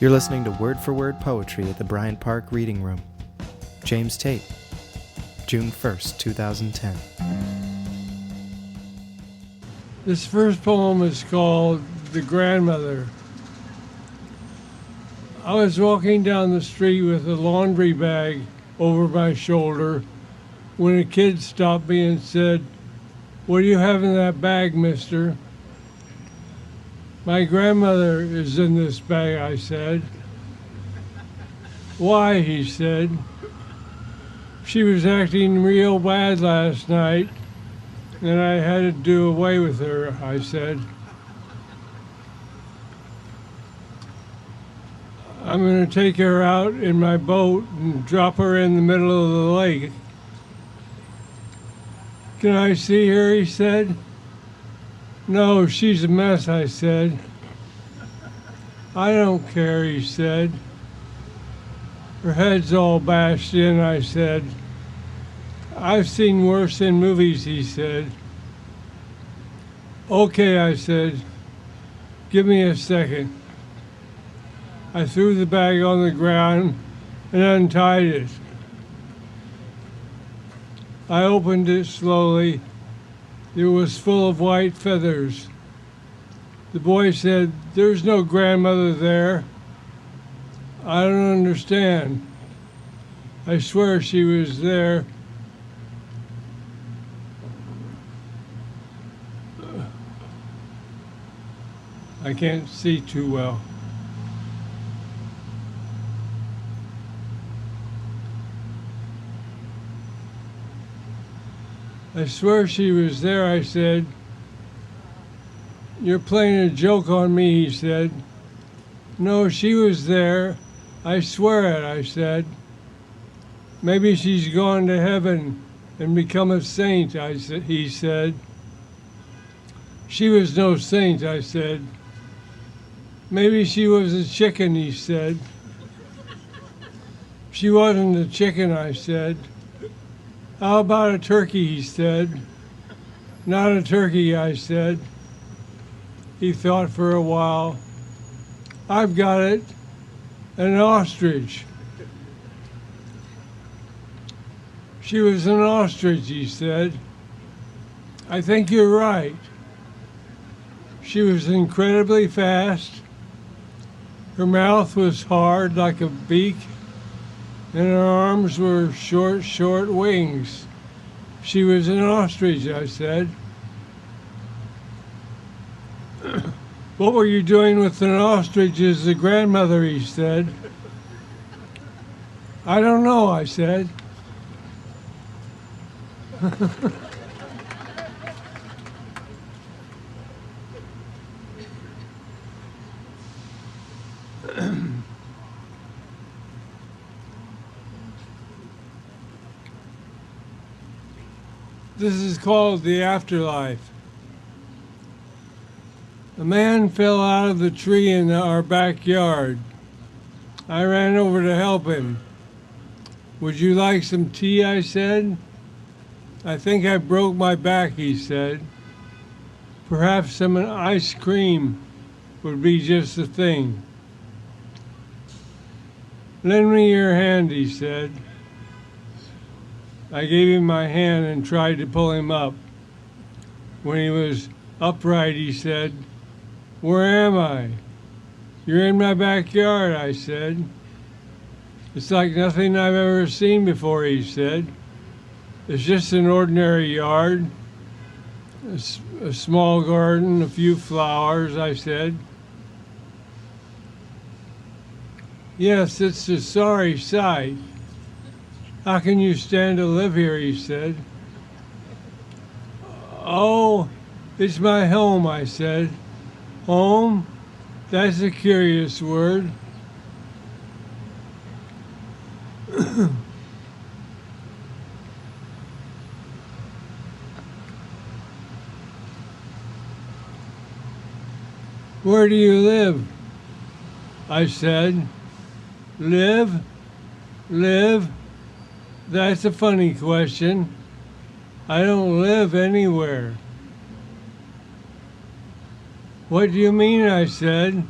You're listening to Word for Word poetry at the Bryant Park Reading Room. James Tate, June 1st, 2010. This first poem is called The Grandmother. I was walking down the street with a laundry bag over my shoulder when a kid stopped me and said, "What do you have in that bag, mister?" "My grandmother is in this bag," I said. "Why?" he said. "She was acting real bad last night, and I had to do away with her," I said. "I'm going to take her out in my boat and drop her in the middle of the lake." "Can I see her?" he said. "No, she's a mess," I said. "I don't care," he said. "Her head's all bashed in," I said. "I've seen worse in movies," he said. "Okay," I said. "Give me a second." I threw the bag on the ground and untied it. I opened it slowly. It was full of white feathers. The boy said, "There's no grandmother there." "I don't understand." "I swear she was there." I can't see too well. "I swear she was there," I said. "You're playing a joke on me," he said. "No, she was there. I swear it," I said. "Maybe she's gone to heaven and become a saint," he said. "She was no saint," I said. "Maybe she was a chicken," he said. "She wasn't a chicken," I said. "How about a turkey?" he said. "Not a turkey," I said. He thought for a while. "I've got it. An ostrich." "She was an ostrich," he said. "I think you're right. She was incredibly fast. Her mouth was hard like a beak, and her arms were short wings. She was an ostrich," I said. "What were you doing with an ostrich as a grandmother?" he said. "I don't know," I said. This is called The Afterlife. A man fell out of the tree in our backyard. I ran over to help him. "Would you like some tea?" I said. "I think I broke my back," he said. "Perhaps some ice cream would be just the thing." "Lend me your hand," he said. I gave him my hand and tried to pull him up. When he was upright, he said, "Where am I?" "You're in my backyard," I said. "It's like nothing I've ever seen before," he said. "It's just an ordinary yard, a small garden, a few flowers," I said. "Yes, it's a sorry sight. How can you stand to live here?" he said. "Oh, it's my home," I said. "Home? That's a curious word." "Where do you live?" I said. "Live? Live? That's a funny question. I don't live anywhere." "What do you mean?" I said.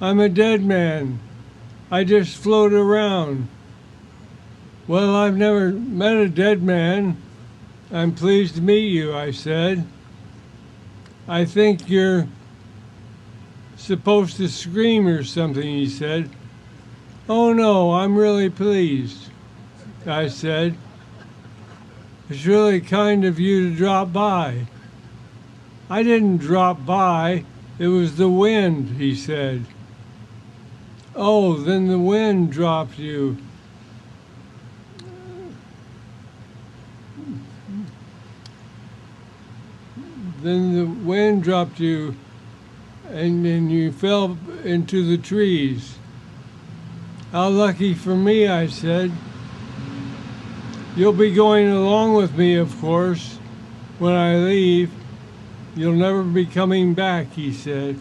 I'm a dead man. I just float around. Well, I've never met a dead man. I'm pleased to meet you, I said. I think you're supposed to scream or something, he said. Oh no, I'm really pleased, I said. It's really kind of you to drop by. I didn't drop by, it was the wind, he said. Oh, then the wind dropped you. Then the wind dropped you, and then you fell into the trees. How lucky for me, I said. You'll be going along with me, of course, when I leave. You'll never be coming back, he said.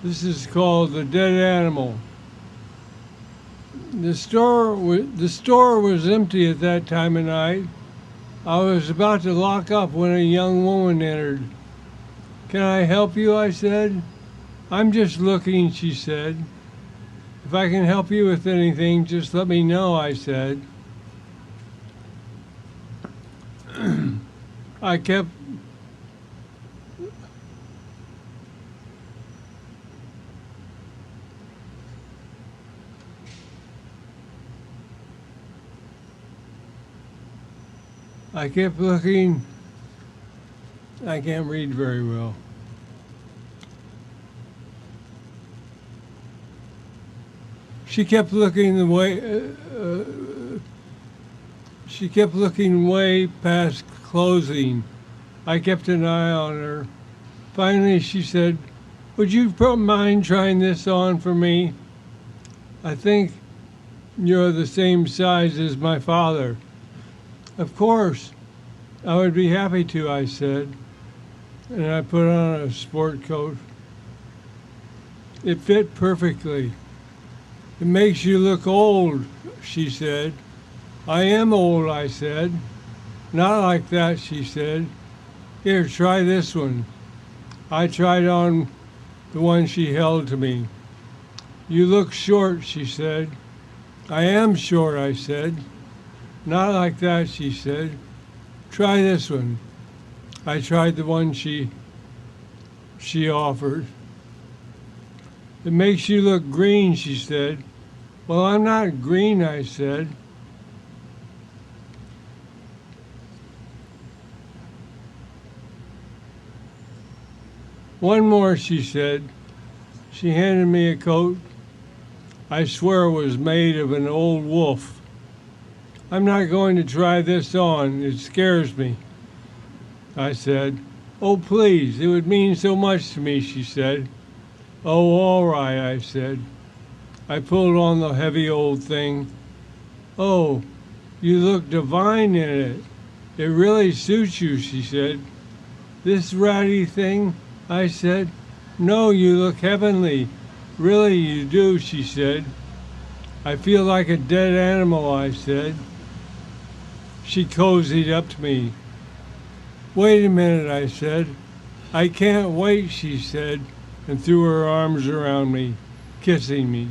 This is called The Dead Animal. The store was empty at that time of night. I was about to lock up when a young woman entered. Can I help you? I said. I'm just looking, she said. If I can help you with anything, just let me know, I said. I kept looking. I can't read very well. She kept looking way past closing. I kept an eye on her. Finally, she said, "Would you mind trying this on for me? I think you're the same size as my father." Of course, I would be happy to, I said, and I put on a sport coat. It fit perfectly. It makes you look old, she said. I am old, I said. Not like that, she said. Here, try this one. I tried on the one she held to me. You look short, she said. I am short, I said. Not like that, she said. Try this one. I tried the one she offered. It makes you look green, she said. Well, I'm not green, I said. One more, she said. She handed me a coat. I swear it was made of an old wolf. I'm not going to try this on. It scares me, I said. Oh, please, it would mean so much to me, she said. Oh, all right, I said. I pulled on the heavy old thing. Oh, you look divine in it. It really suits you, she said. This ratty thing, I said. No, you look heavenly. Really, you do, she said. I feel like a dead animal, I said. She cozied up to me. Wait a minute, I said. I can't wait, she said, and threw her arms around me, kissing me.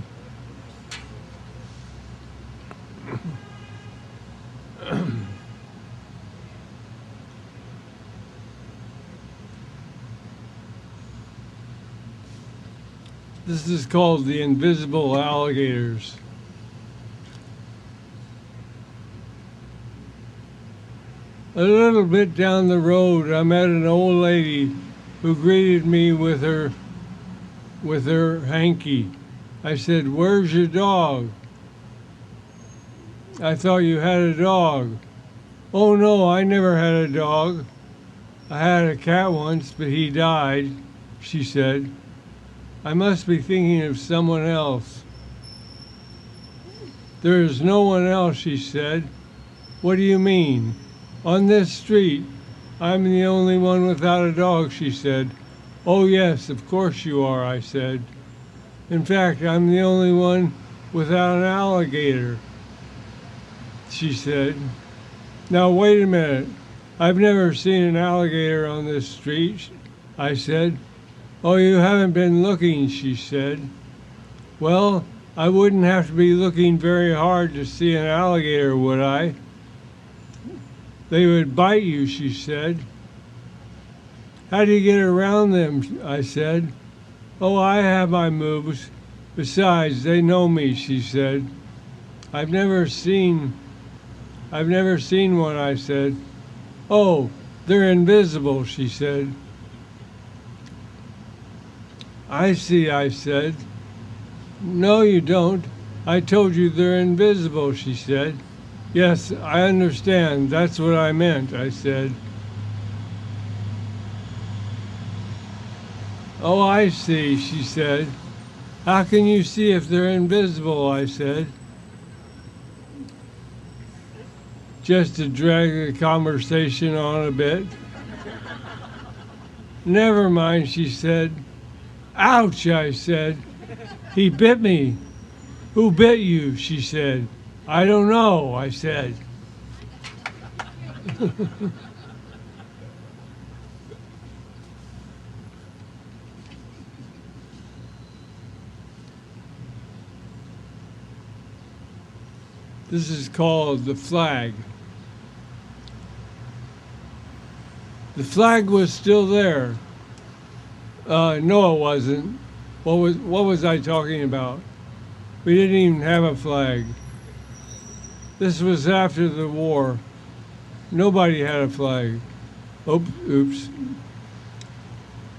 This is called the Invisible Alligators. A little bit down the road, I met an old lady who greeted me with her hanky. I said, "Where's your dog?" I thought you had a dog. Oh no, I never had a dog. I had a cat once, but he died, she said. I must be thinking of someone else. There is no one else, she said. What do you mean? On this street, I'm the only one without a dog, she said. Oh yes, of course you are, I said. In fact, I'm the only one without an alligator, she said. Now, wait a minute. I've never seen an alligator on this street, I said. Oh, you haven't been looking, she said. Well, I wouldn't have to be looking very hard to see an alligator, would I? They would bite you, she said. How do you get around them? I said. Oh, I have my moves. Besides, they know me, she said. I've never seen one, I said. Oh, they're invisible, she said. I see, I said. No, you don't. I told you they're invisible, she said. Yes, I understand. That's what I meant, I said. Oh, I see, she said. How can you see if they're invisible, I said. Just to drag the conversation on a bit. Never mind, she said. Ouch, I said. He bit me. Who bit you? She said. I don't know, I said. This is called the flag. The flag was still there. No, it wasn't. What was I talking about? We didn't even have a flag. This was after the war. Nobody had a flag. Oops.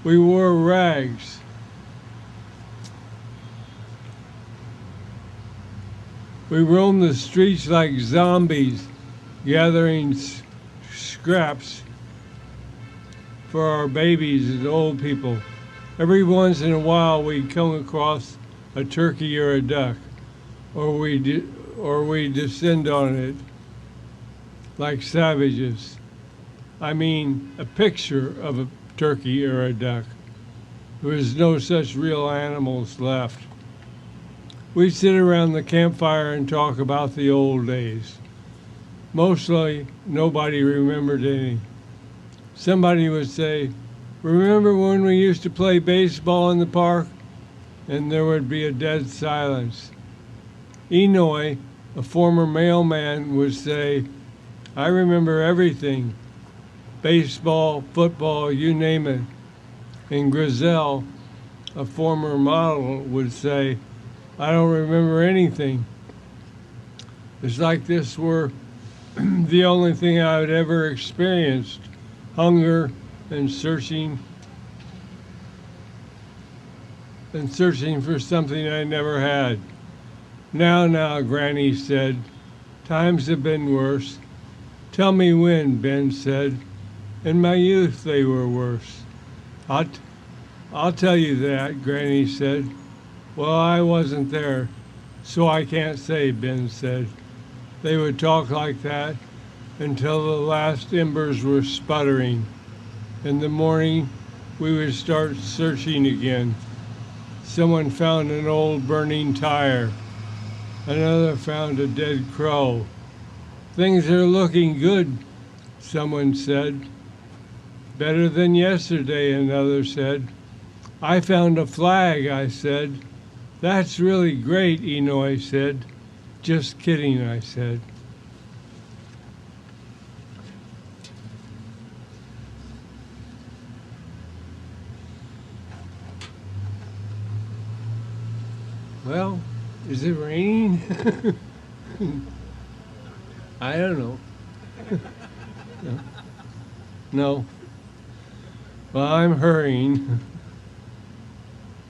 We wore rags. We roamed the streets like zombies, gathering scraps for our babies and old people. Every once in a while, we'd come across a turkey or a duck, or we descend on it like savages. I mean, a picture of a turkey or a duck. There was no such real animals left. We'd sit around the campfire and talk about the old days. Mostly, nobody remembered any. Somebody would say, remember when we used to play baseball in the park? And there would be a dead silence. Enoy, a former mailman, would say, I remember everything. Baseball, football, you name it. And Grizel, a former model, would say, I don't remember anything. It's like this were the only thing I had ever experienced. Hunger and searching for something I never had. Now, Granny said, times have been worse. Tell me when, Ben said. In my youth they were worse. I'll tell you that, Granny said. Well, I wasn't there, so I can't say, Ben said. They would talk like that until the last embers were sputtering. In the morning, we would start searching again. Someone found an old burning tire. Another found a dead crow. Things are looking good, someone said. Better than yesterday, another said. I found a flag, I said. That's really great, Enoy said. Just kidding, I said. Well, is it raining? I don't know. No. Well, I'm hurrying.